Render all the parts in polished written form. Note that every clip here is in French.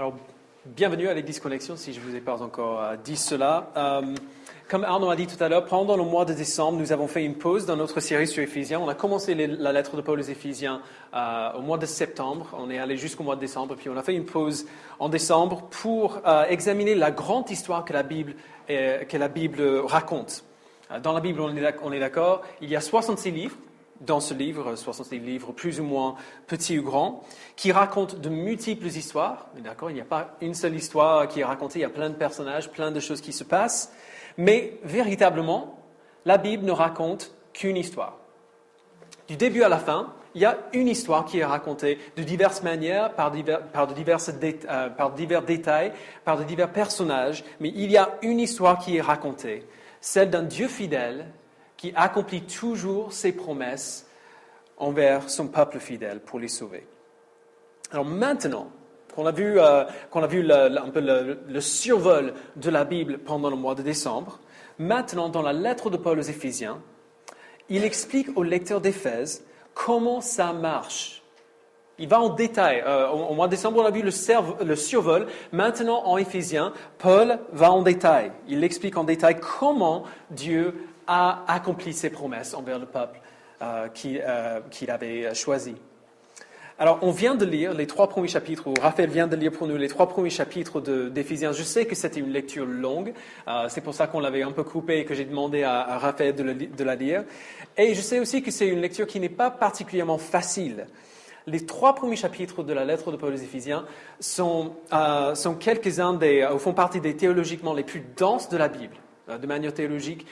Alors, bienvenue à l'Église Connexion, si je ne vous ai pas encore dit cela. Comme Arnaud a dit tout à l'heure, pendant le mois de décembre, nous avons fait une pause dans notre série sur Éphésiens. On a commencé la lettre de Paul aux Éphésiens au mois de septembre. On est allé jusqu'au mois de décembre, puis on a fait une pause en décembre pour examiner la grande histoire que la Bible raconte. Dans la Bible, on est d'accord, il y a 66 livres. Dans ce livre, 66 livres plus ou moins petits ou grands, qui racontent de multiples histoires. D'accord, il n'y a pas une seule histoire qui est racontée, il y a plein de personnages, plein de choses qui se passent. Mais véritablement, la Bible ne raconte qu'une histoire. Du début à la fin, il y a une histoire qui est racontée de diverses manières, par divers détails, par de divers personnages, mais il y a une histoire qui est racontée, celle d'un Dieu fidèle qui accomplit toujours ses promesses envers son peuple fidèle pour les sauver. Alors maintenant qu'on a vu un peu le survol de la Bible pendant le mois de décembre, maintenant dans la lettre de Paul aux Éphésiens, il explique aux lecteurs d'Éphèse comment ça marche. Il va en détail. Au mois de décembre, on a vu le survol. Maintenant, en Éphésiens, Paul va en détail. Il explique en détail comment Dieu a accompli ses promesses envers le peuple qu'il avait choisi. Alors, on vient de lire les 3 premiers chapitres, ou Raphaël vient de lire pour nous les 3 premiers chapitres d'Éphésiens. Je sais que c'était une lecture longue, c'est pour ça qu'on l'avait un peu coupée et que j'ai demandé à Raphaël de la lire. Et je sais aussi que c'est une lecture qui n'est pas particulièrement facile. Les 3 premiers chapitres de la lettre de Paul aux Éphésiens font partie des théologiquement les plus denses de la Bible. De manière théologique,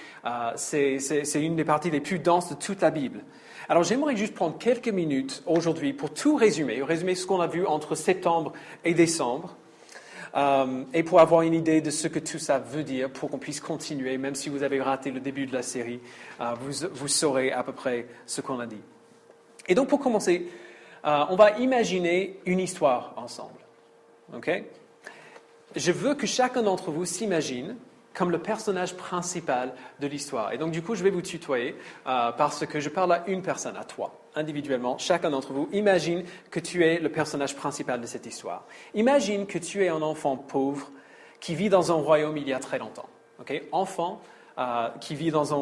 c'est une des parties les plus denses de toute la Bible. Alors j'aimerais juste prendre quelques minutes aujourd'hui pour tout résumer ce qu'on a vu entre septembre et décembre, et pour avoir une idée de ce que tout ça veut dire, pour qu'on puisse continuer, même si vous avez raté le début de la série, vous saurez à peu près ce qu'on a dit. Et donc pour commencer, on va imaginer une histoire ensemble. Okay? Je veux que chacun d'entre vous s'imagine comme le personnage principal de l'histoire. Et donc, du coup, je vais vous tutoyer parce que je parle à une personne, à toi, individuellement. Chacun d'entre vous, imagine que tu es le personnage principal de cette histoire. Imagine que tu es un enfant pauvre qui vit dans un royaume il y a très longtemps. Okay? Enfant qui vit dans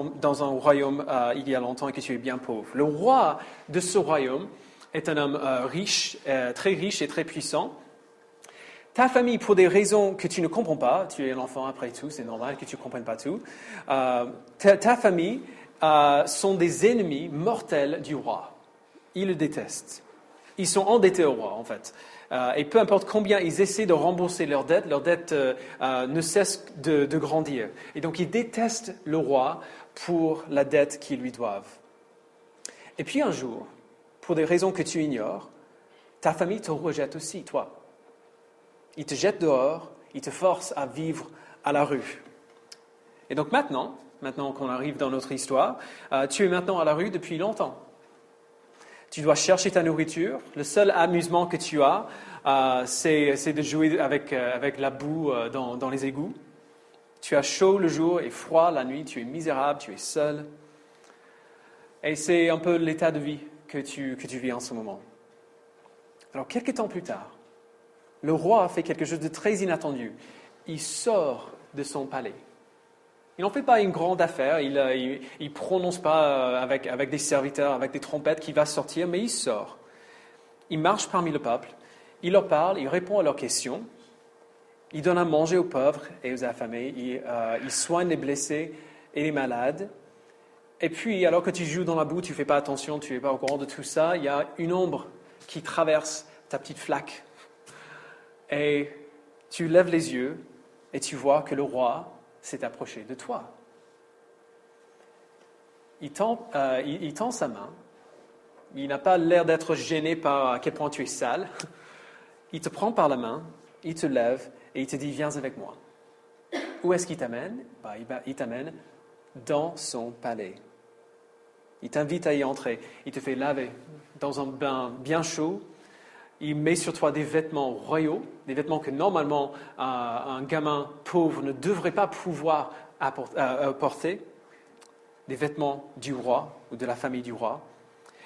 un royaume il y a longtemps et que tu es bien pauvre. Le roi de ce royaume est un homme riche et très puissant. Ta famille, pour des raisons que tu ne comprends pas, tu es un enfant après tout, c'est normal que tu ne comprennes pas tout, ta famille sont des ennemis mortels du roi. Ils le détestent. Ils sont endettés au roi, en fait. Et peu importe combien ils essaient de rembourser leurs dettes ne cesse de grandir. Et donc, ils détestent le roi pour la dette qu'ils lui doivent. Et puis un jour, pour des raisons que tu ignores, ta famille te rejette aussi, toi. Ils te jettent dehors, ils te forcent à vivre à la rue. Et donc maintenant qu'on arrive dans notre histoire, tu es maintenant à la rue depuis longtemps. Tu dois chercher ta nourriture. Le seul amusement que tu as, c'est de jouer avec la boue dans les égouts. Tu as chaud le jour et froid la nuit, tu es misérable, tu es seul. Et c'est un peu l'état de vie que tu vis en ce moment. Alors, quelques temps plus tard, le roi a fait quelque chose de très inattendu. Il sort de son palais. Il n'en fait pas une grande affaire, il ne prononce pas avec des serviteurs, avec des trompettes qu'il va sortir, mais il sort. Il marche parmi le peuple, il leur parle, il répond à leurs questions, il donne à manger aux pauvres et aux affamés, il soigne les blessés et les malades. Et puis, alors que tu joues dans la boue, tu ne fais pas attention, tu n'es pas au courant de tout ça, il y a une ombre qui traverse ta petite flaque. Et tu lèves les yeux et tu vois que le roi s'est approché de toi. Il tend sa main. Il n'a pas l'air d'être gêné par à quel point tu es sale. Il te prend par la main, il te lève et il te dit « Viens avec moi ». Où est-ce qu'il t'amène ? Il t'amène dans son palais. Il t'invite à y entrer. Il te fait laver dans un bain bien chaud. Il met sur toi des vêtements royaux, des vêtements que normalement un gamin pauvre ne devrait pas pouvoir porter, des vêtements du roi ou de la famille du roi.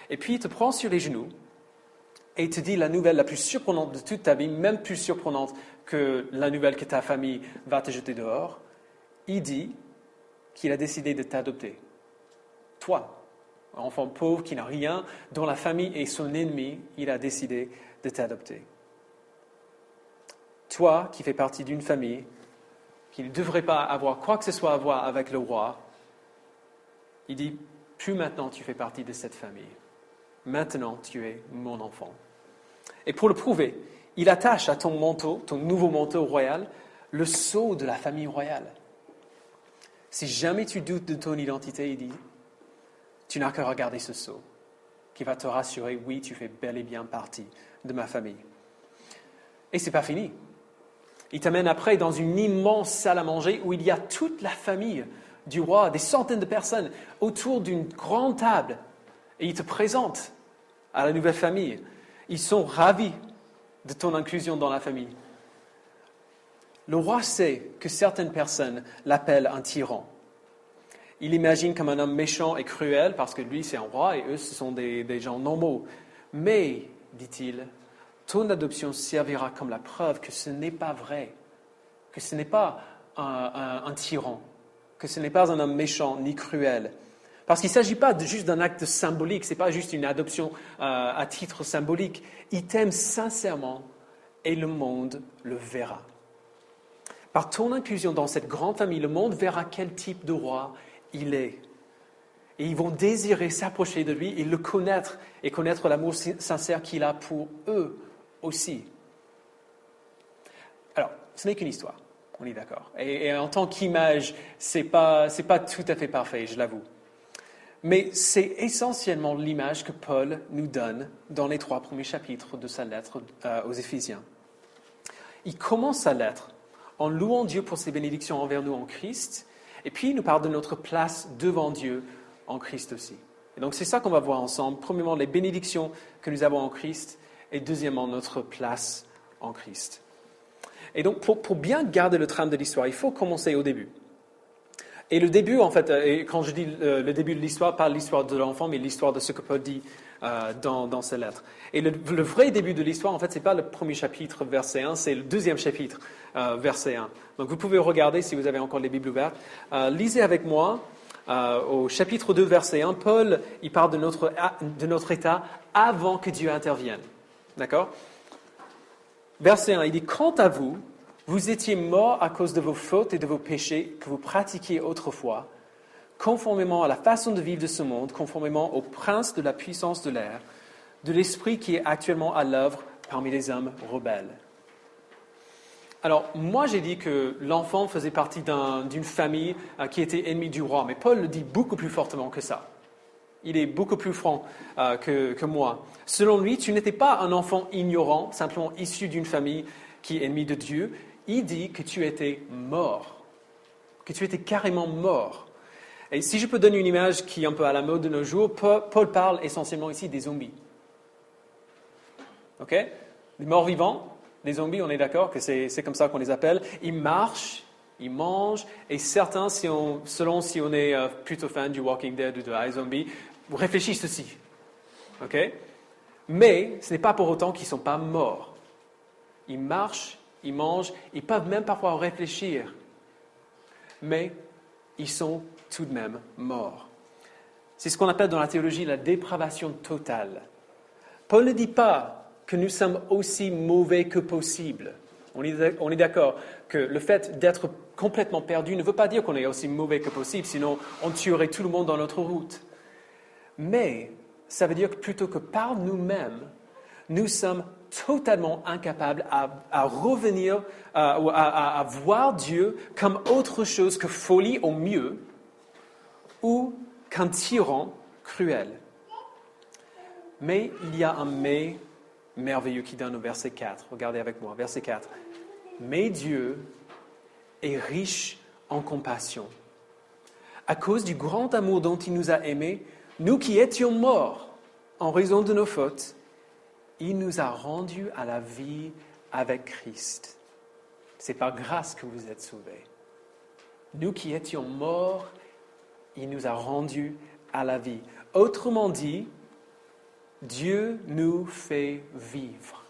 Et puis il te prend sur les genoux et il te dit la nouvelle la plus surprenante de toute ta vie, même plus surprenante que la nouvelle que ta famille va te jeter dehors, il dit qu'il a décidé de t'adopter. Toi, enfant pauvre qui n'a rien, dont la famille est son ennemi, il a décidé de t'adopter. Toi qui fais partie d'une famille qui ne devrait pas avoir quoi que ce soit à voir avec le roi, il dit, plus maintenant tu fais partie de cette famille. Maintenant tu es mon enfant. Et pour le prouver, il attache à ton manteau, ton nouveau manteau royal, le sceau de la famille royale. Si jamais tu doutes de ton identité, il dit, tu n'as qu'à regarder ce sceau qui va te rassurer, oui, tu fais bel et bien partie de ma famille. Et c'est pas fini. Il t'amène après dans une immense salle à manger où il y a toute la famille du roi, des centaines de personnes autour d'une grande table. Et il te présente à la nouvelle famille. Ils sont ravis de ton inclusion dans la famille. Le roi sait que certaines personnes l'appellent un tyran. Il l'imagine comme un homme méchant et cruel parce que lui, c'est un roi et eux, ce sont des gens normaux. Mais, dit-il, ton adoption servira comme la preuve que ce n'est pas vrai, que ce n'est pas un tyran, que ce n'est pas un homme méchant ni cruel. Parce qu'il ne s'agit pas juste d'un acte symbolique, ce n'est pas juste une adoption à titre symbolique. Il t'aime sincèrement et le monde le verra. Par ton inclusion dans cette grande famille, le monde verra quel type de roi il est. Et ils vont désirer s'approcher de lui et le connaître et connaître l'amour sincère qu'il a pour eux aussi. Alors, ce n'est qu'une histoire, on est d'accord. Et en tant qu'image, c'est pas tout à fait parfait, je l'avoue. Mais c'est essentiellement l'image que Paul nous donne dans les 3 premiers chapitres de sa lettre aux Éphésiens. Il commence sa lettre en louant Dieu pour ses bénédictions envers nous en Christ, et puis il nous parle de notre place devant Dieu en Christ aussi. Et donc c'est ça qu'on va voir ensemble. Premièrement, les bénédictions que nous avons en Christ, et deuxièmement, notre place en Christ. Et donc pour bien garder le trame de l'histoire, il faut commencer au début. Et le début, en fait, et quand je dis le début de l'histoire, pas l'histoire de l'enfant, mais l'histoire de ce que Paul dit dans ses lettres. Et le vrai début de l'histoire, en fait, ce n'est pas le premier chapitre, verset 1, c'est le deuxième chapitre, verset 1. Donc vous pouvez regarder si vous avez encore les Bibles ouvertes. Lisez avec moi au chapitre 2, verset 1. Paul, il parle de notre état avant que Dieu intervienne. D'accord ? Verset 1, il dit « Quant à vous, vous étiez morts à cause de vos fautes et de vos péchés que vous pratiquiez autrefois, conformément à la façon de vivre de ce monde, conformément au prince de la puissance de l'air, de l'esprit qui est actuellement à l'œuvre parmi les hommes rebelles. » Alors, moi j'ai dit que l'enfant faisait partie d'une famille qui était ennemie du roi, mais Paul le dit beaucoup plus fortement que ça. Il est beaucoup plus franc que moi. Selon lui, tu n'étais pas un enfant ignorant, simplement issu d'une famille qui est ennemie de Dieu. Il dit que tu étais mort, que tu étais carrément mort. Et si je peux donner une image qui est un peu à la mode de nos jours, Paul parle essentiellement ici des zombies. Ok ? Les morts vivants, les zombies, on est d'accord que c'est comme ça qu'on les appelle. Ils marchent, ils mangent, et certains, selon si on est plutôt fan du Walking Dead ou de iZombie, réfléchissent aussi. Ok ? Mais ce n'est pas pour autant qu'ils ne sont pas morts. Ils marchent, ils mangent, ils peuvent même parfois réfléchir. Mais ils sont tout de même morts. C'est ce qu'on appelle dans la théologie la dépravation totale. Paul ne dit pas que nous sommes aussi mauvais que possible. On est d'accord que le fait d'être complètement perdu ne veut pas dire qu'on est aussi mauvais que possible, sinon on tuerait tout le monde dans notre route. Mais ça veut dire que plutôt que par nous-mêmes, nous sommes totalement incapables à revenir, à voir Dieu comme autre chose que folie au mieux ou qu'un tyran cruel. Mais il y a un mais merveilleux qui donne au verset 4. Regardez avec moi, verset 4. Mais Dieu est riche en compassion. À cause du grand amour dont il nous a aimés, nous qui étions morts en raison de nos fautes, il nous a rendus à la vie avec Christ. C'est par grâce que vous êtes sauvés. Nous qui étions morts, il nous a rendus à la vie. Autrement dit, Dieu nous fait vivre.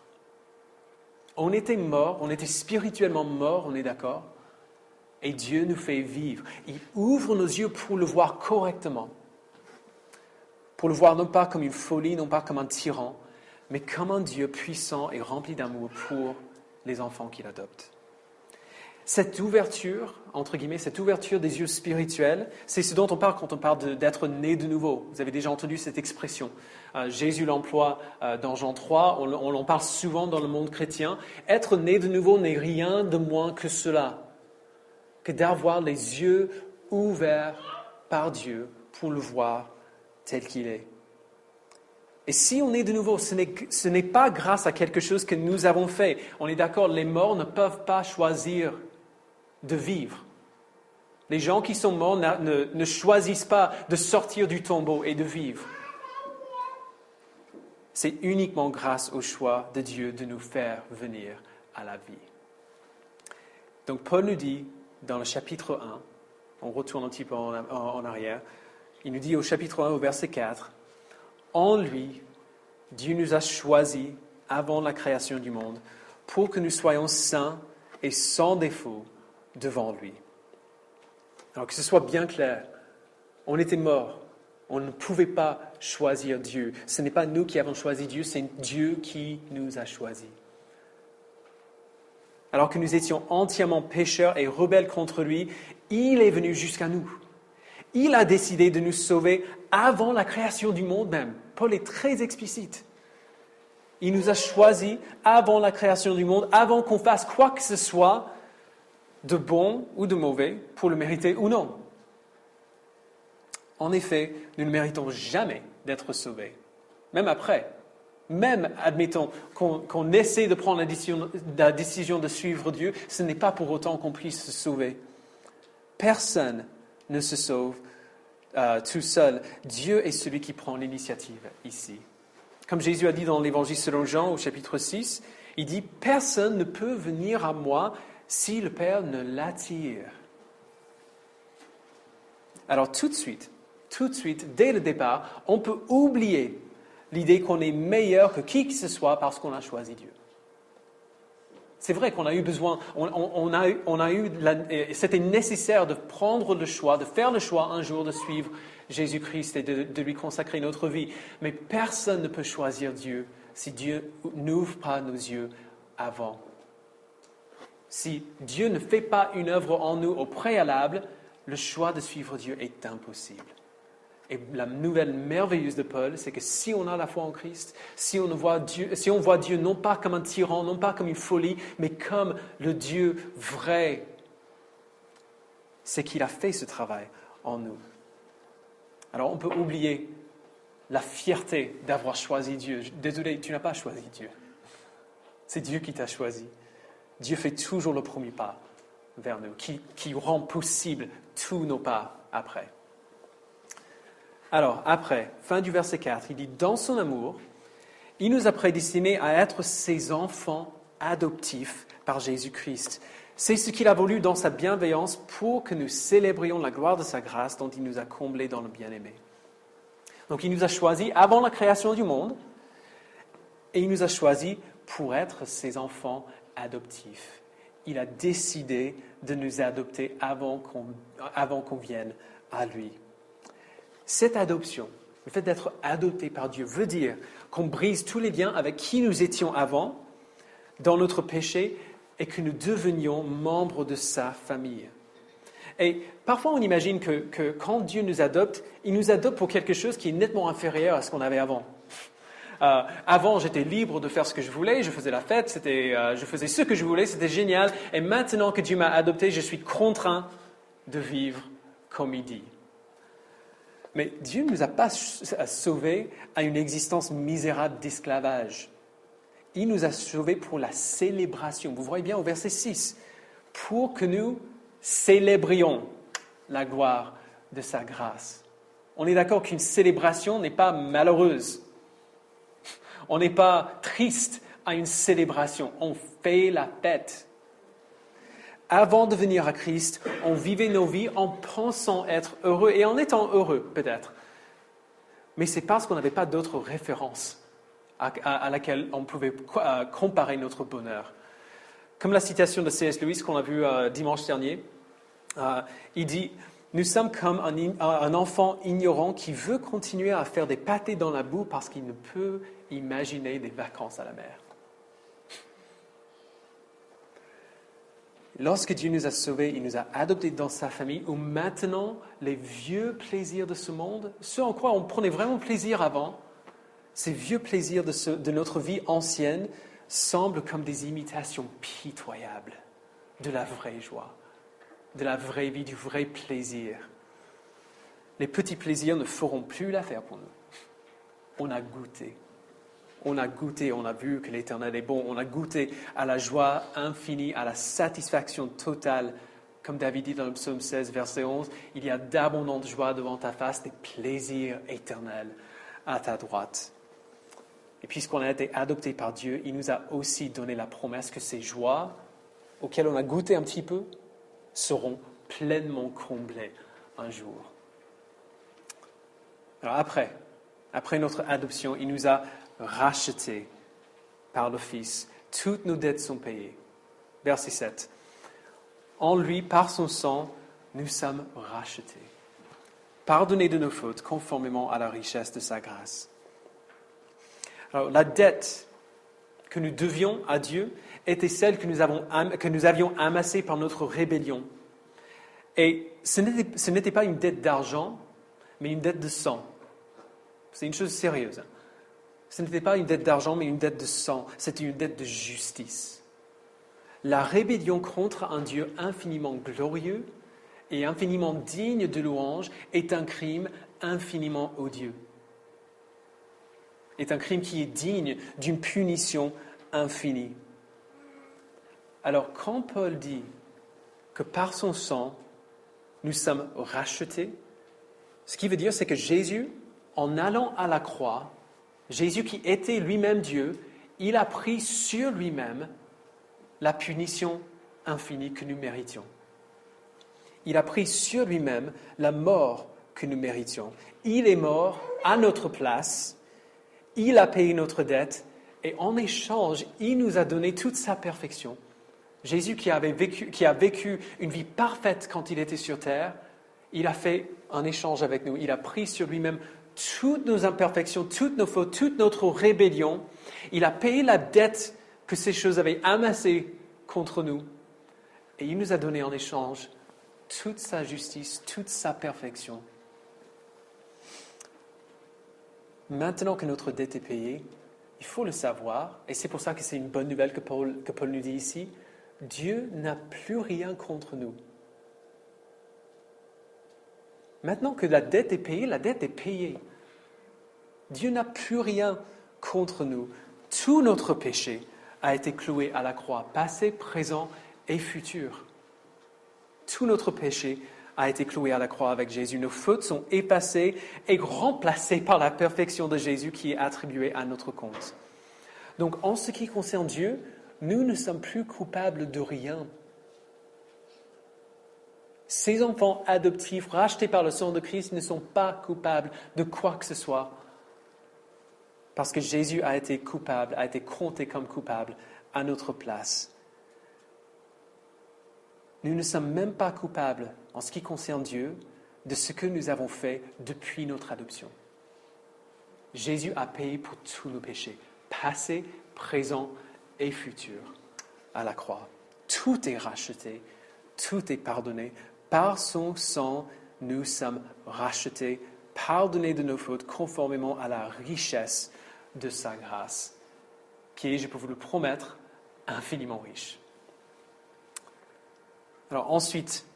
On était morts, on était spirituellement morts, on est d'accord? Et Dieu nous fait vivre. Il ouvre nos yeux pour le voir correctement. Pour le voir non pas comme une folie, non pas comme un tyran, mais comme un Dieu puissant et rempli d'amour pour les enfants qu'il adopte. Cette ouverture, entre guillemets, cette ouverture des yeux spirituels, c'est ce dont on parle quand on parle d'être né de nouveau. Vous avez déjà entendu cette expression. Jésus l'emploie dans Jean 3, on en parle souvent dans le monde chrétien. Être né de nouveau n'est rien de moins que cela, que d'avoir les yeux ouverts par Dieu pour le voir tel qu'il est. Et si on est de nouveau, ce n'est pas grâce à quelque chose que nous avons fait. On est d'accord, les morts ne peuvent pas choisir de vivre. Les gens qui sont morts ne choisissent pas de sortir du tombeau et de vivre. C'est uniquement grâce au choix de Dieu de nous faire venir à la vie. Donc Paul nous dit dans le chapitre 1, on retourne un petit peu en arrière, il nous dit au chapitre 1 au verset 4, « En lui, Dieu nous a choisis avant la création du monde pour que nous soyons saints et sans défaut devant lui. » Alors que ce soit bien clair, on était morts, on ne pouvait pas choisir Dieu. Ce n'est pas nous qui avons choisi Dieu, c'est Dieu qui nous a choisis. Alors que nous étions entièrement pécheurs et rebelles contre lui, il est venu jusqu'à nous. Il a décidé de nous sauver avant la création du monde même. Paul est très explicite. Il nous a choisis avant la création du monde, avant qu'on fasse quoi que ce soit de bon ou de mauvais pour le mériter ou non. En effet, nous ne méritons jamais d'être sauvés, même après. Même, admettons, qu'on essaie de prendre la décision de suivre Dieu, ce n'est pas pour autant qu'on puisse se sauver. Personne ne se sauve tout seul. Dieu est celui qui prend l'initiative ici. Comme Jésus a dit dans l'Évangile selon Jean au chapitre 6, il dit « Personne ne peut venir à moi si le Père ne l'attire. » Alors tout de suite, dès le départ, on peut oublier l'idée qu'on est meilleur que qui que ce soit parce qu'on a choisi Dieu. C'est vrai qu'on a eu besoin, c'était nécessaire de prendre le choix, de faire le choix un jour de suivre Jésus-Christ et de lui consacrer notre vie. Mais personne ne peut choisir Dieu si Dieu n'ouvre pas nos yeux avant. Si Dieu ne fait pas une œuvre en nous au préalable, le choix de suivre Dieu est impossible. Et la nouvelle merveilleuse de Paul, c'est que si on a la foi en Christ, si on voit Dieu non pas comme un tyran, non pas comme une folie, mais comme le Dieu vrai, c'est qu'il a fait ce travail en nous. Alors on peut oublier la fierté d'avoir choisi Dieu. Désolé, tu n'as pas choisi Dieu. C'est Dieu qui t'a choisi. Dieu fait toujours le premier pas vers nous, qui rend possible tous nos pas après. Alors, après, fin du verset 4, il dit « Dans son amour, il nous a prédestinés à être ses enfants adoptifs par Jésus-Christ. C'est ce qu'il a voulu dans sa bienveillance pour que nous célébrions la gloire de sa grâce dont il nous a comblés dans le bien-aimé. » Donc, il nous a choisis avant la création du monde et il nous a choisis pour être ses enfants adoptifs. Il a décidé de nous adopter avant qu'on vienne à lui. Cette adoption, le fait d'être adopté par Dieu, veut dire qu'on brise tous les liens avec qui nous étions avant, dans notre péché, et que nous devenions membres de sa famille. Et parfois, on imagine que quand Dieu nous adopte, il nous adopte pour quelque chose qui est nettement inférieur à ce qu'on avait avant. Avant, j'étais libre de faire ce que je voulais, je faisais la fête, je faisais ce que je voulais, c'était génial. Et maintenant que Dieu m'a adopté, je suis contraint de vivre comme il dit. Mais Dieu ne nous a pas sauvés à une existence misérable d'esclavage. Il nous a sauvés pour la célébration. Vous voyez bien au verset 6, pour que nous célébrions la gloire de sa grâce. On est d'accord qu'une célébration n'est pas malheureuse. On n'est pas triste à une célébration. On fait la fête. Avant de venir à Christ, on vivait nos vies en pensant être heureux et en étant heureux, peut-être. mais c'est parce qu'on n'avait pas d'autres références à laquelle on pouvait comparer notre bonheur. Comme la citation de C.S. Lewis qu'on a vue dimanche dernier, il dit « Nous sommes comme un enfant ignorant qui veut continuer à faire des pâtés dans la boue parce qu'il ne peut imaginer des vacances à la mer. » Lorsque Dieu nous a sauvés, il nous a adoptés dans sa famille, où maintenant, les vieux plaisirs de ce monde, ceux en quoi on prenait vraiment plaisir avant, ces vieux plaisirs de notre vie ancienne, semblent comme des imitations pitoyables de la vraie joie, de la vraie vie, du vrai plaisir. Les petits plaisirs ne feront plus l'affaire pour nous. On a goûté, on a vu que l'Éternel est bon, on a goûté à la joie infinie, à la satisfaction totale. Comme David dit dans le psaume 16, verset 11, « Il y a d'abondantes joies devant ta face, des plaisirs éternels à ta droite. » Et puisqu'on a été adopté par Dieu, il nous a aussi donné la promesse que ces joies, auxquelles on a goûté un petit peu, seront pleinement comblées un jour. Alors après notre adoption, il nous a rachetés par le Fils. Toutes nos dettes sont payées. Verset 7. En lui, par son sang, nous sommes rachetés. Pardonnés de nos fautes, conformément à la richesse de sa grâce. Alors, la dette que nous devions à Dieu était celle que nous avions amassée par notre rébellion. Et ce n'était pas une dette d'argent, mais une dette de sang. C'est une chose sérieuse. Ce n'était pas une dette d'argent, mais une dette de sang. C'était une dette de justice. La rébellion contre un Dieu infiniment glorieux et infiniment digne de louange est un crime infiniment odieux. Est un crime qui est digne d'une punition infinie. Alors, quand Paul dit que par son sang, nous sommes rachetés, ce qui veut dire, c'est que Jésus, en allant à la croix, Jésus qui était lui-même Dieu, il a pris sur lui-même la punition infinie que nous méritions. Il a pris sur lui-même la mort que nous méritions. Il est mort à notre place. Il a payé notre dette et en échange, il nous a donné toute sa perfection. Jésus qui a vécu une vie parfaite quand il était sur terre, il a fait un échange avec nous. Il a pris sur lui-même toutes nos imperfections, toutes nos fautes, toute notre rébellion. Il a payé la dette que ces choses avaient amassée contre nous. Et il nous a donné en échange toute sa justice, toute sa perfection. Maintenant que notre dette est payée, il faut le savoir, et c'est pour ça que c'est une bonne nouvelle que Paul nous dit ici, Dieu n'a plus rien contre nous. Maintenant que la dette est payée, la dette est payée. Dieu n'a plus rien contre nous. Tout notre péché a été cloué à la croix, passé, présent et futur. Tout notre péché a été cloué à la croix avec Jésus. Nos fautes sont effacées et remplacées par la perfection de Jésus qui est attribuée à notre compte. Donc, en ce qui concerne Dieu, nous ne sommes plus coupables de rien. Ces enfants adoptifs, rachetés par le sang de Christ, ne sont pas coupables de quoi que ce soit. Parce que Jésus a été coupable, a été compté comme coupable à notre place. Nous ne sommes même pas coupables, en ce qui concerne Dieu, de ce que nous avons fait depuis notre adoption. Jésus a payé pour tous nos péchés, passés, présents et futurs, à la croix. Tout est racheté, tout est pardonné. Par son sang, nous sommes rachetés, pardonnés de nos fautes, conformément à la richesse de sa grâce, qui est, je peux vous le promettre, infiniment riche. Alors ensuite,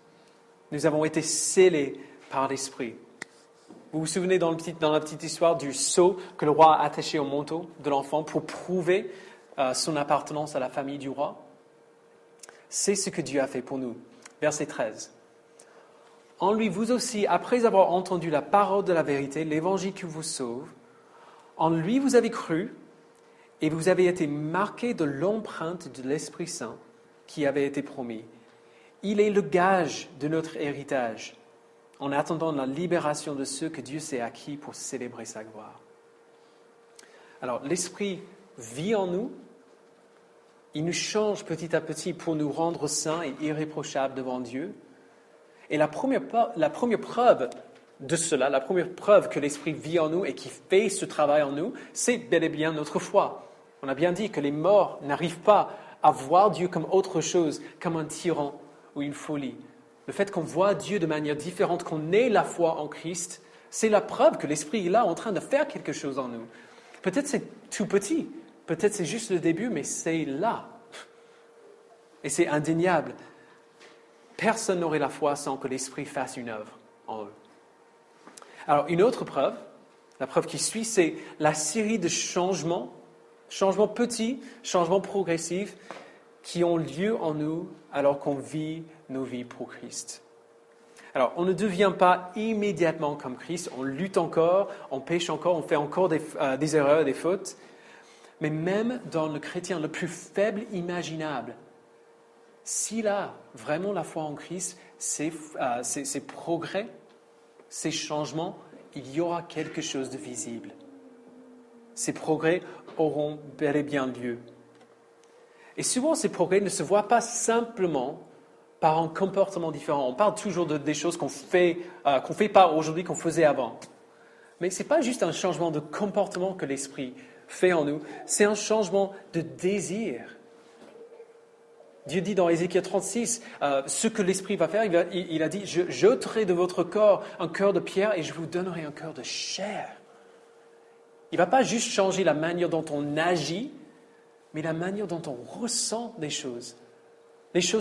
nous avons été scellés par l'Esprit. Vous vous souvenez dans la petite histoire du sceau que le roi a attaché au manteau de l'enfant pour prouver son appartenance à la famille du roi? C'est ce que Dieu a fait pour nous. Verset 13. En lui, vous aussi, après avoir entendu la parole de la vérité, l'évangile qui vous sauve, en lui vous avez cru et vous avez été marqués de l'empreinte de l'Esprit Saint qui avait été promis. Il est le gage de notre héritage en attendant la libération de ceux que Dieu s'est acquis pour célébrer sa gloire. Alors, l'Esprit vit en nous, il nous change petit à petit pour nous rendre saints et irréprochables devant Dieu. Et la première preuve de cela, la première preuve que l'Esprit vit en nous et qui fait ce travail en nous, c'est bel et bien notre foi. On a bien dit que les morts n'arrivent pas à voir Dieu comme autre chose, comme un tyran ou une folie. Le fait qu'on voit Dieu de manière différente, qu'on ait la foi en Christ, c'est la preuve que l'Esprit est là en train de faire quelque chose en nous. Peut-être c'est tout petit, peut-être c'est juste le début, mais c'est là. Et c'est indéniable. Personne n'aurait la foi sans que l'Esprit fasse une œuvre en eux. Alors, une autre preuve, la preuve qui suit, c'est la série de changements petits, changements progressifs, qui ont lieu en nous alors qu'on vit nos vies pour Christ. Alors, on ne devient pas immédiatement comme Christ, on lutte encore, on pêche encore, on fait encore des erreurs, des fautes, mais même dans le chrétien le plus faible imaginable, s'il a vraiment la foi en Christ, ces progrès, ces changements, il y aura quelque chose de visible. Ces progrès auront bel et bien lieu. Et souvent, ces progrès ne se voient pas simplement par un comportement différent. On parle toujours des choses qu'on fait pas aujourd'hui, qu'on faisait avant. Mais ce n'est pas juste un changement de comportement que l'Esprit fait en nous, c'est un changement de désir. Dieu dit dans Ézéchiel 36, ce que l'Esprit va faire, il a dit, je jeterai de votre corps un cœur de pierre et je vous donnerai un cœur de chair. Il ne va pas juste changer la manière dont on agit, mais la manière dont on ressent les choses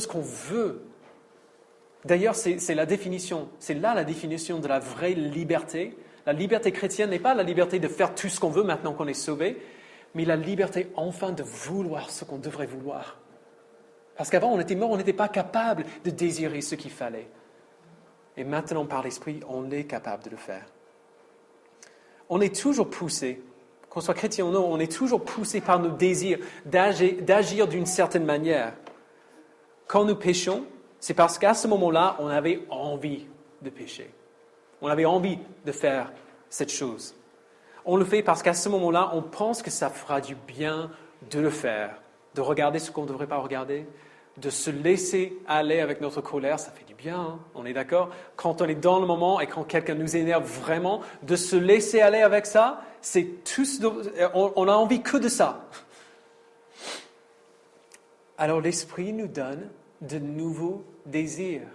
qu'on veut. D'ailleurs, c'est la définition de la vraie liberté. La liberté chrétienne n'est pas la liberté de faire tout ce qu'on veut maintenant qu'on est sauvé, mais la liberté enfin de vouloir ce qu'on devrait vouloir. Parce qu'avant, on était mort, on n'était pas capable de désirer ce qu'il fallait. Et maintenant, par l'Esprit, on est capable de le faire. On est toujours poussé, qu'on soit chrétien ou non, on est toujours poussé par nos désirs d'agir d'une certaine manière. Quand nous péchons, c'est parce qu'à ce moment-là, on avait envie de pécher. On avait envie de faire cette chose. On le fait parce qu'à ce moment-là, on pense que ça fera du bien de le faire, de regarder ce qu'on ne devrait pas regarder, de se laisser aller avec notre colère, ça fait du bien, hein, on est d'accord? Quand on est dans le moment et quand quelqu'un nous énerve vraiment, de se laisser aller avec ça, c'est tout on a envie que de ça. Alors l'Esprit nous donne de nouveaux désirs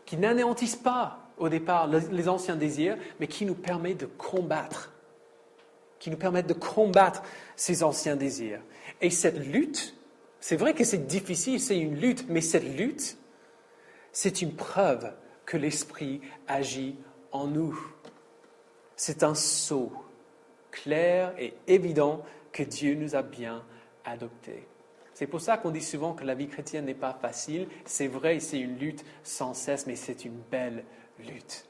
qui n'anéantissent pas au départ les anciens désirs, mais qui nous permettent de combattre, ces anciens désirs. Et cette lutte, c'est vrai que c'est difficile, c'est une lutte, mais cette lutte, c'est une preuve que l'Esprit agit en nous. C'est un sceau clair et évident que Dieu nous a bien adoptés. C'est pour ça qu'on dit souvent que la vie chrétienne n'est pas facile. C'est vrai, c'est une lutte sans cesse, mais c'est une belle lutte.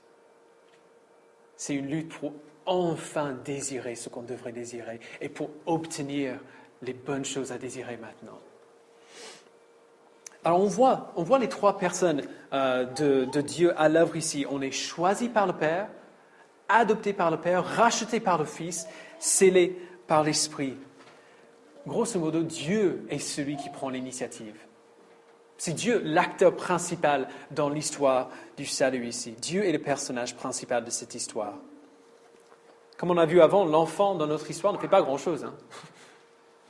C'est une lutte pour enfin désirer ce qu'on devrait désirer et pour obtenir les bonnes choses à désirer maintenant. Alors on voit les trois personnes de Dieu à l'œuvre ici. On est choisi par le Père, adopté par le Père, racheté par le Fils, scellé par l'Esprit. Grosso modo, Dieu est celui qui prend l'initiative. C'est Dieu l'acteur principal dans l'histoire du salut ici. Dieu est le personnage principal de cette histoire. Comme on a vu avant, l'enfant dans notre histoire ne fait pas grand-chose. Hein.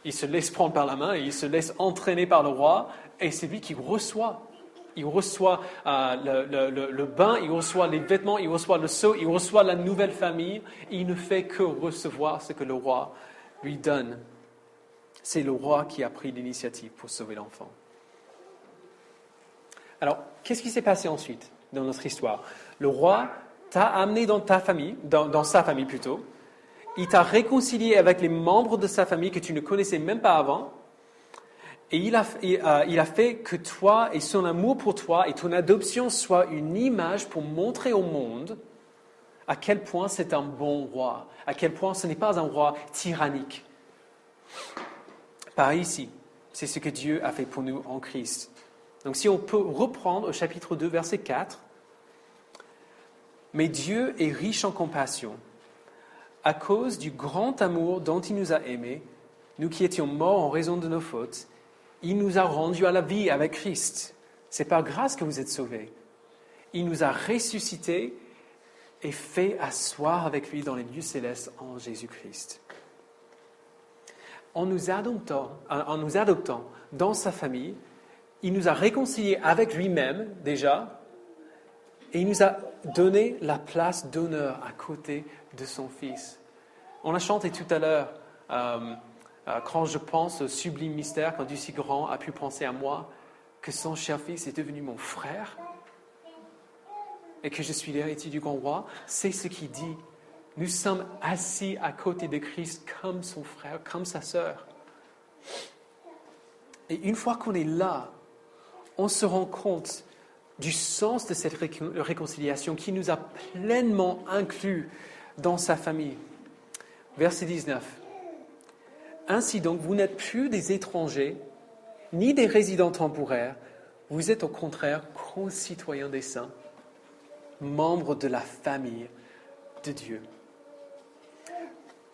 Il se laisse prendre par la main, il se laisse entraîner par le roi, et c'est lui qui reçoit. Il reçoit le bain, il reçoit les vêtements, il reçoit le sceau, il reçoit la nouvelle famille. Il ne fait que recevoir ce que le roi lui donne. C'est le roi qui a pris l'initiative pour sauver l'enfant. Alors, qu'est-ce qui s'est passé ensuite dans notre histoire? Le roi t'a amené dans ta famille, dans sa famille plutôt. Il t'a réconcilié avec les membres de sa famille que tu ne connaissais même pas avant. Et il a fait que toi et son amour pour toi et ton adoption soient une image pour montrer au monde à quel point c'est un bon roi, à quel point ce n'est pas un roi tyrannique. Par ici, c'est ce que Dieu a fait pour nous en Christ. Donc si on peut reprendre au chapitre 2, verset 4, Mais Dieu est riche en compassion. À cause du grand amour dont il nous a aimés, nous qui étions morts en raison de nos fautes, il nous a rendus à la vie avec Christ. C'est par grâce que vous êtes sauvés. Il nous a ressuscités et fait asseoir avec lui dans les lieux célestes en Jésus-Christ. En nous adoptant dans sa famille, il nous a réconciliés avec lui-même déjà, et il nous a donné la place d'honneur à côté de son Fils. On a chanté tout à l'heure, quand je pense au sublime mystère, quand Dieu si grand a pu penser à moi, que son cher Fils est devenu mon frère, et que je suis l'héritier du grand roi, c'est ce qu'il dit. Nous sommes assis à côté de Christ comme son frère, comme sa sœur. Et une fois qu'on est là, on se rend compte du sens de cette réconciliation qui nous a pleinement inclus dans sa famille. Verset 19. Ainsi donc, vous n'êtes plus des étrangers, ni des résidents temporaires, vous êtes au contraire concitoyens des saints, membres de la famille de Dieu.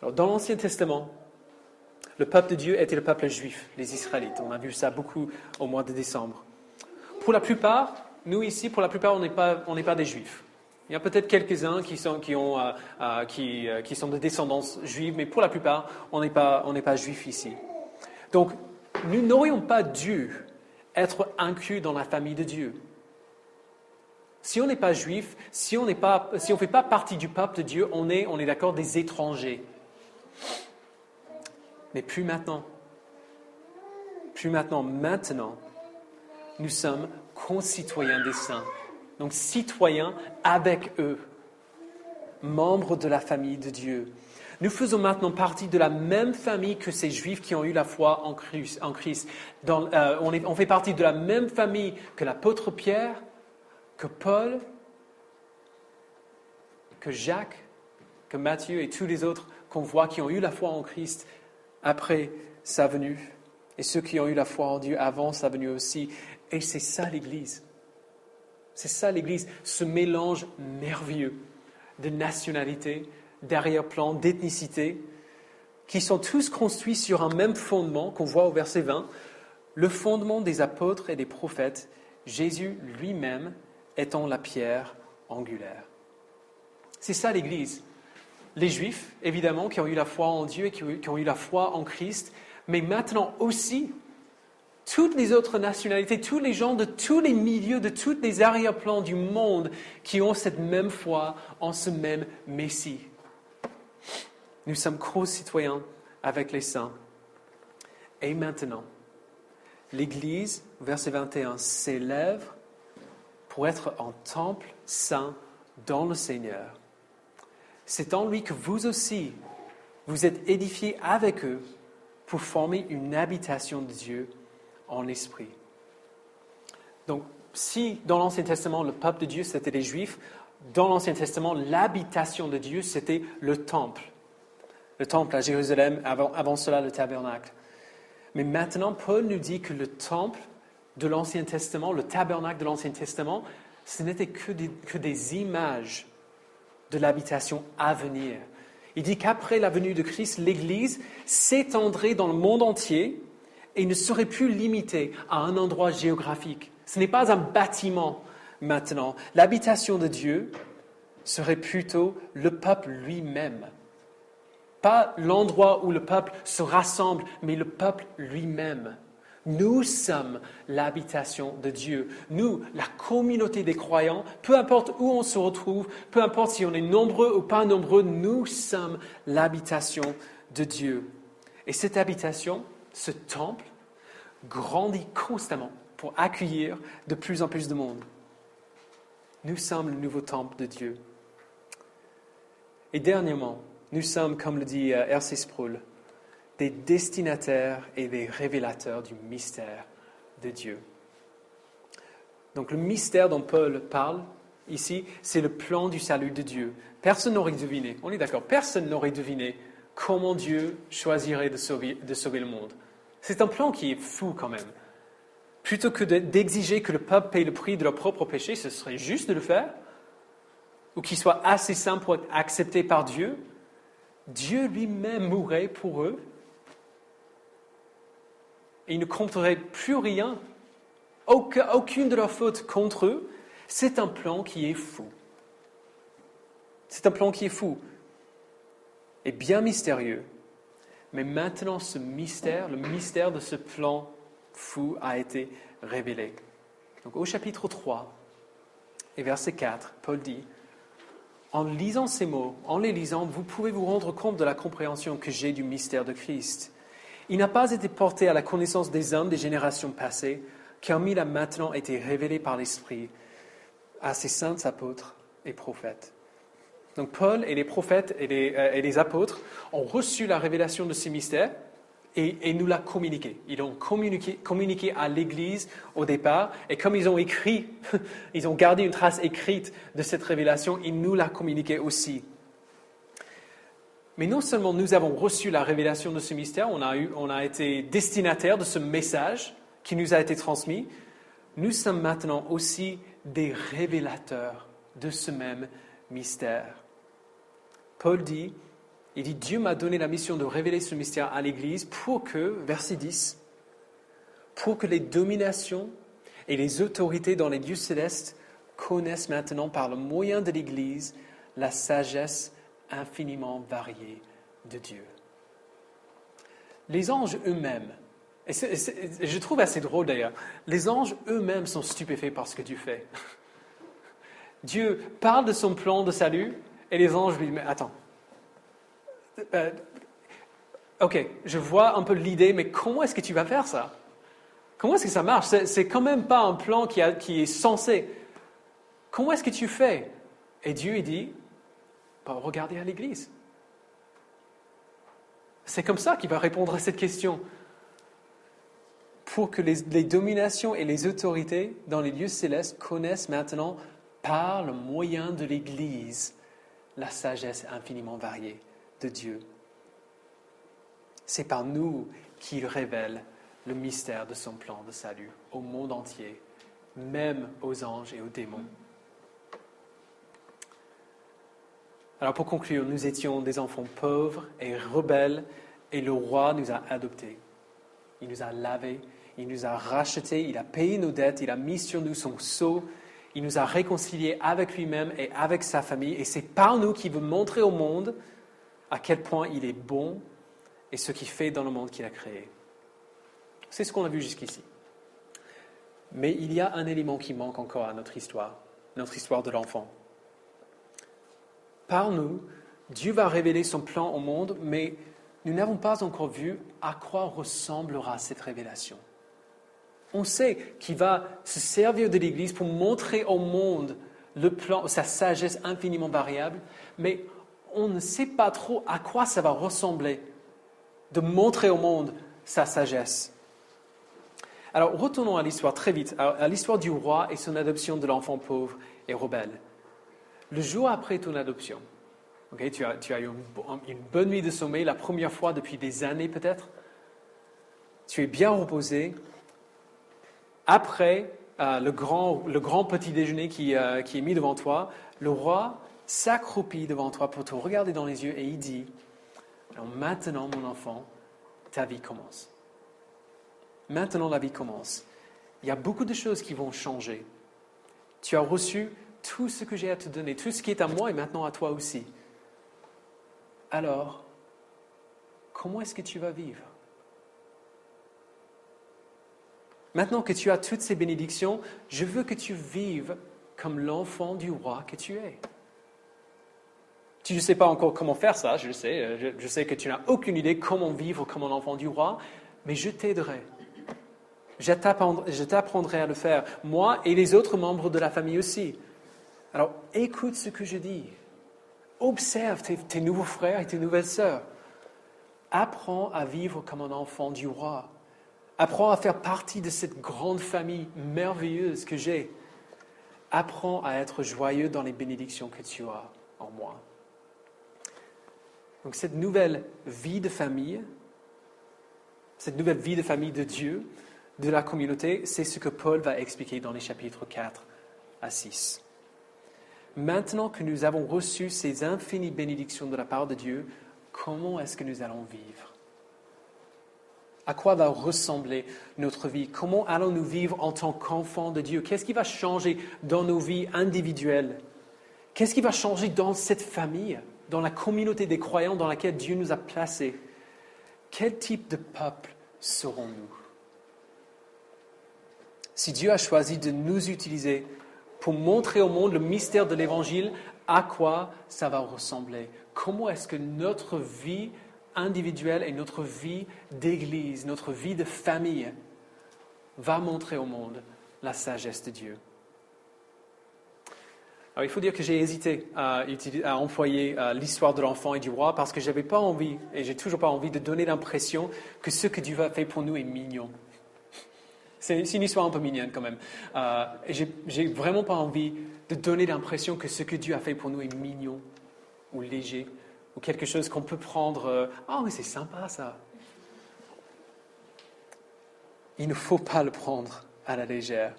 Alors, dans l'Ancien Testament, le peuple de Dieu était le peuple juif, les Israélites. On a vu ça beaucoup au mois de décembre. Pour la plupart, nous ici, on n'est pas des juifs. Il y a peut-être quelques-uns qui sont de descendance juive, mais pour la plupart, on n'est pas juifs ici. Donc, nous n'aurions pas dû être inclus dans la famille de Dieu. Si on n'est pas juif, si on ne fait pas partie du peuple de Dieu, on est d'accord des étrangers. Mais plus maintenant. Maintenant, nous sommes concitoyens des saints. Donc citoyens avec eux, membres de la famille de Dieu. Nous faisons maintenant partie de la même famille que ces Juifs qui ont eu la foi en Christ. On fait partie de la même famille que l'apôtre Pierre, que Paul, que Jacques, que Matthieu et tous les autres qu'on voit qui ont eu la foi en Christ après sa venue. Et ceux qui ont eu la foi en Dieu avant sa venue aussi. Et c'est ça l'Église. C'est ça l'Église, ce mélange merveilleux de nationalité, d'arrière-plan, d'ethnicité, qui sont tous construits sur un même fondement qu'on voit au verset 20, le fondement des apôtres et des prophètes, Jésus lui-même étant la pierre angulaire. C'est ça l'Église. Les Juifs, évidemment, qui ont eu la foi en Dieu et qui ont eu la foi en Christ, mais maintenant aussi, toutes les autres nationalités, tous les gens de tous les milieux, de tous les arrière-plans du monde qui ont cette même foi en ce même Messie. Nous sommes co-citoyens avec les saints. Et maintenant, l'Église, verset 21, s'élève pour être un temple saint dans le Seigneur. C'est en lui que vous aussi, vous êtes édifiés avec eux pour former une habitation de Dieu en esprit. Donc, si dans l'Ancien Testament, le peuple de Dieu, c'était les Juifs, dans l'Ancien Testament, l'habitation de Dieu, c'était le temple. Le temple à Jérusalem, avant cela, le tabernacle. Mais maintenant, Paul nous dit que le temple de l'Ancien Testament, le tabernacle de l'Ancien Testament, ce n'était que des images de l'habitation à venir. Il dit qu'après la venue de Christ, l'Église s'étendrait dans le monde entier et ne serait plus limitée à un endroit géographique. Ce n'est pas un bâtiment maintenant. L'habitation de Dieu serait plutôt le peuple lui-même. Pas l'endroit où le peuple se rassemble, mais le peuple lui-même. Nous sommes l'habitation de Dieu. Nous, la communauté des croyants, peu importe où on se retrouve, peu importe si on est nombreux ou pas nombreux, nous sommes l'habitation de Dieu. Et cette habitation, ce temple, grandit constamment pour accueillir de plus en plus de monde. Nous sommes le nouveau temple de Dieu. Et dernièrement, nous sommes, comme le dit R.C. Sproul, des destinataires et des révélateurs du mystère de Dieu. Donc le mystère dont Paul parle ici, c'est le plan du salut de Dieu. Personne n'aurait deviné, on est d'accord, personne n'aurait deviné comment Dieu choisirait de sauver le monde. C'est un plan qui est fou quand même. Plutôt que d'exiger que le peuple paye le prix de leur propre péché, ce serait juste de le faire. ou qui soient assez saints pour être acceptés par Dieu, Dieu lui-même mourrait pour eux et il ne compterait plus rien, aucune de leurs fautes contre eux. C'est un plan qui est fou. C'est un plan qui est fou et bien mystérieux. Mais maintenant, ce mystère, le mystère de ce plan fou a été révélé. Donc au chapitre 3 et verset 4, Paul dit, « En lisant ces mots, en les lisant, vous pouvez vous rendre compte de la compréhension que j'ai du mystère de Christ. Il n'a pas été porté à la connaissance des hommes des générations passées, comme il a maintenant été révélé par l'Esprit à ses saints apôtres et prophètes. » Donc Paul et les prophètes et les apôtres ont reçu la révélation de ces mystères et nous l'a communiqué. Ils ont communiqué à l'Église au départ et comme ils ont écrit, ils ont gardé une trace écrite de cette révélation, ils nous l'a communiqué aussi. Mais non seulement nous avons reçu la révélation de ce mystère, on a été destinataire de ce message qui nous a été transmis, nous sommes maintenant aussi des révélateurs de ce même mystère. Paul dit, Dieu m'a donné la mission de révéler ce mystère à l'Église pour que, verset 10, pour que les dominations et les autorités dans les lieux célestes connaissent maintenant par le moyen de l'Église la sagesse infiniment variée de Dieu. Les anges eux-mêmes, et je trouve assez drôle d'ailleurs, les anges eux-mêmes sont stupéfaits par ce que Dieu fait. Dieu parle de son plan de salut et les anges lui disent, mais attends, ok, je vois un peu l'idée, mais comment est-ce que tu vas faire ça? Comment est-ce que ça marche? C'est quand même pas un plan qui est censé. Comment est-ce que tu fais? Et Dieu il dit, regardez à l'Église. C'est comme ça qu'il va répondre à cette question. Pour que les dominations et les autorités dans les lieux célestes connaissent maintenant, par le moyen de l'Église, la sagesse infiniment variée de Dieu. C'est par nous qu'il révèle le mystère de son plan de salut au monde entier, même aux anges et aux démons. Alors pour conclure, nous étions des enfants pauvres et rebelles et le roi nous a adoptés. Il nous a lavés, il nous a rachetés, il a payé nos dettes, il a mis sur nous son sceau, il nous a réconciliés avec lui-même et avec sa famille et c'est par nous qu'il veut montrer au monde à quel point il est bon et ce qu'il fait dans le monde qu'il a créé. C'est ce qu'on a vu jusqu'ici. Mais il y a un élément qui manque encore à notre histoire de l'enfant. Par nous, Dieu va révéler son plan au monde, mais nous n'avons pas encore vu à quoi ressemblera cette révélation. On sait qu'il va se servir de l'Église pour montrer au monde le plan, sa sagesse infiniment variable, mais on ne sait pas trop à quoi ça va ressembler de montrer au monde sa sagesse. Alors, retournons à l'histoire très vite, à l'histoire du roi et son adoption de l'enfant pauvre et rebelle. Le jour après ton adoption, okay, tu as eu une bonne nuit de sommeil, la première fois depuis des années peut-être. Tu es bien reposé. Après le grand petit déjeuner qui est mis devant toi, le roi s'accroupit devant toi pour te regarder dans les yeux et il dit, alors maintenant mon enfant, ta vie commence. Maintenant la vie commence. Il y a beaucoup de choses qui vont changer. Tu as reçu tout ce que j'ai à te donner, tout ce qui est à moi et maintenant à toi aussi. Alors, comment est-ce que tu vas vivre? Maintenant que tu as toutes ces bénédictions, je veux que tu vives comme l'enfant du roi que tu es. Tu ne sais pas encore comment faire ça, je sais que tu n'as aucune idée comment vivre comme un enfant du roi, mais je t'aiderai. Je t'apprendrai à le faire, moi et les autres membres de la famille aussi. Alors, écoute ce que je dis. Observe tes nouveaux frères et tes nouvelles sœurs. Apprends à vivre comme un enfant du roi. Apprends à faire partie de cette grande famille merveilleuse que j'ai. Apprends à être joyeux dans les bénédictions que tu as en moi. Donc cette nouvelle vie de famille de Dieu, de la communauté, c'est ce que Paul va expliquer dans les chapitres 4 à 6. Maintenant que nous avons reçu ces infinies bénédictions de la part de Dieu, comment est-ce que nous allons vivre? À quoi va ressembler notre vie? Comment allons-nous vivre en tant qu'enfants de Dieu? Qu'est-ce qui va changer dans nos vies individuelles? Qu'est-ce qui va changer dans cette famille, dans la communauté des croyants dans laquelle Dieu nous a placés? Quel type de peuple serons-nous? Si Dieu a choisi de nous utiliser pour montrer au monde le mystère de l'Évangile, à quoi ça va ressembler? Comment est-ce que notre vie individuelle et notre vie d'Église, notre vie de famille va montrer au monde la sagesse de Dieu? Alors, il faut dire que j'ai hésité à employer l'histoire de l'enfant et du roi parce que je n'avais pas envie, et j'ai toujours pas envie, de donner l'impression que ce que Dieu a fait pour nous est mignon. C'est une histoire un peu mignonne quand même. Et j'ai vraiment pas envie de donner l'impression que ce que Dieu a fait pour nous est mignon ou léger ou quelque chose qu'on peut prendre. Ah, mais c'est sympa ça. Il ne faut pas le prendre à la légère.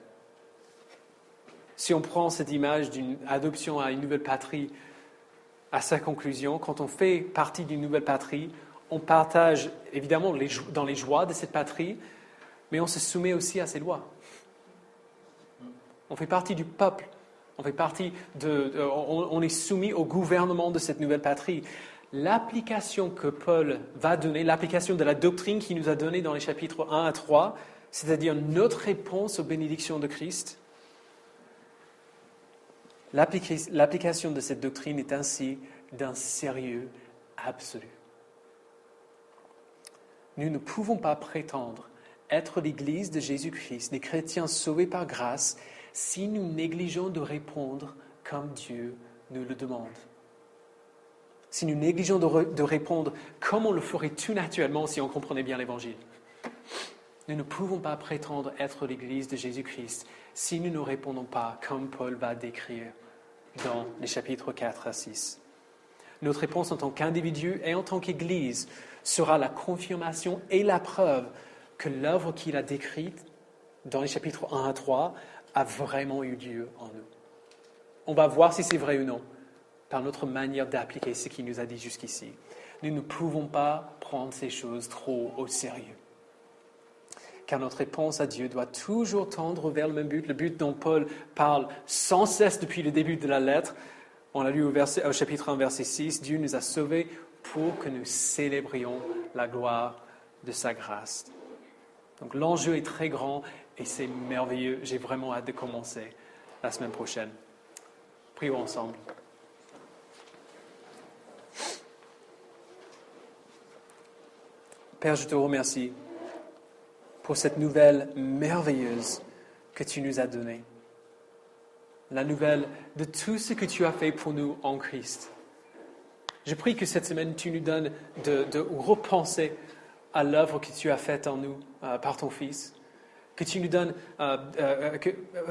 Si on prend cette image d'une adoption à une nouvelle patrie à sa conclusion, quand on fait partie d'une nouvelle patrie, on partage évidemment dans les joies de cette patrie, mais on se soumet aussi à ses lois. On fait partie du peuple, on est soumis au gouvernement de cette nouvelle patrie. L'application que Paul va donner, l'application de la doctrine qu'il nous a donnée dans les chapitres 1 à 3, c'est-à-dire notre réponse aux bénédictions de Christ, l'application de cette doctrine est ainsi d'un sérieux absolu. Nous ne pouvons pas prétendre être l'Église de Jésus-Christ, des chrétiens sauvés par grâce, si nous négligeons de répondre comme Dieu nous le demande. Si nous négligeons de répondre comme on le ferait tout naturellement si on comprenait bien l'Évangile. Nous ne pouvons pas prétendre être l'Église de Jésus-Christ si nous ne répondons pas comme Paul va décrire dans les chapitres 4 à 6. Notre réponse en tant qu'individu et en tant qu'Église sera la confirmation et la preuve que l'œuvre qu'il a décrite dans les chapitres 1 à 3 a vraiment eu lieu en nous. On va voir si c'est vrai ou non par notre manière d'appliquer ce qu'il nous a dit jusqu'ici. Nous ne pouvons pas prendre ces choses trop au sérieux. Car notre réponse à Dieu doit toujours tendre vers le même but, le but dont Paul parle sans cesse depuis le début de la lettre. On l'a lu au chapitre 1, verset 6. Dieu nous a sauvés pour que nous célébrions la gloire de sa grâce. Donc l'enjeu est très grand et c'est merveilleux. J'ai vraiment hâte de commencer la semaine prochaine. Prions ensemble. Père, je te remercie pour cette nouvelle merveilleuse que tu nous as donnée. La nouvelle de tout ce que tu as fait pour nous en Christ. Je prie que cette semaine, tu nous donnes de repenser à l'œuvre que tu as faite en nous par ton Fils. Que tu nous donnes,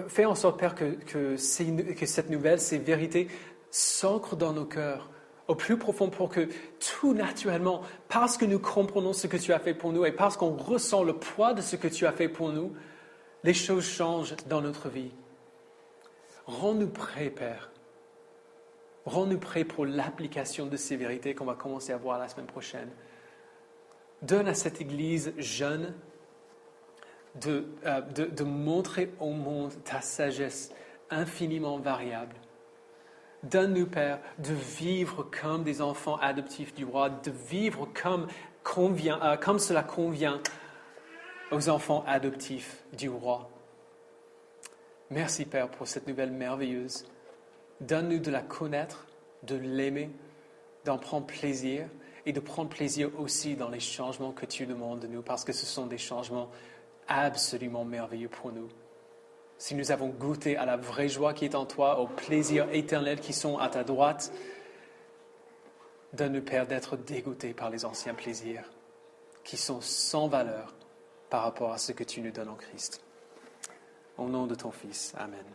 fais en sorte, Père, que cette nouvelle, ces vérités s'ancrent dans nos cœurs au plus profond pour que tout naturellement, parce que nous comprenons ce que tu as fait pour nous et parce qu'on ressent le poids de ce que tu as fait pour nous, les choses changent dans notre vie. Rends-nous prêts, Père. Rends-nous prêts pour l'application de ces vérités qu'on va commencer à voir la semaine prochaine. Donne à cette Église jeune de montrer au monde ta sagesse infiniment variable. Donne-nous, Père, de vivre comme des enfants adoptifs du roi, de vivre comme cela convient aux enfants adoptifs du roi. Merci, Père, pour cette nouvelle merveilleuse. Donne-nous de la connaître, de l'aimer, d'en prendre plaisir et de prendre plaisir aussi dans les changements que tu demandes de nous, parce que ce sont des changements absolument merveilleux pour nous. Si nous avons goûté à la vraie joie qui est en toi, aux plaisirs éternels qui sont à ta droite, donne-nous, Père, d'être dégoûtés par les anciens plaisirs qui sont sans valeur par rapport à ce que tu nous donnes en Christ. Au nom de ton Fils. Amen.